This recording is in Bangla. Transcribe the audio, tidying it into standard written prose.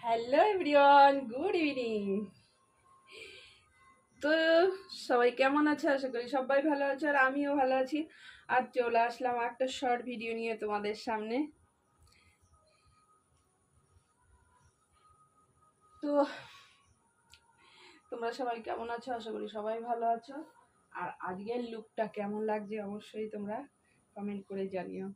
Hello everyone, good evening. তো সবাই কেমন আছে? আশা করি সবাই ভালো আছে, আর আমিও ভালো আছি। আর চলে আসলাম একটা শর্ট ভিডিও নিয়ে তোমাদের সামনে। তো তোমরা সবাই কেমন আছো? আশা করি সবাই ভালো আছো। আর আজকের লুকটা কেমন লাগছে অবশ্যই তোমরা কমেন্ট করে জানিও।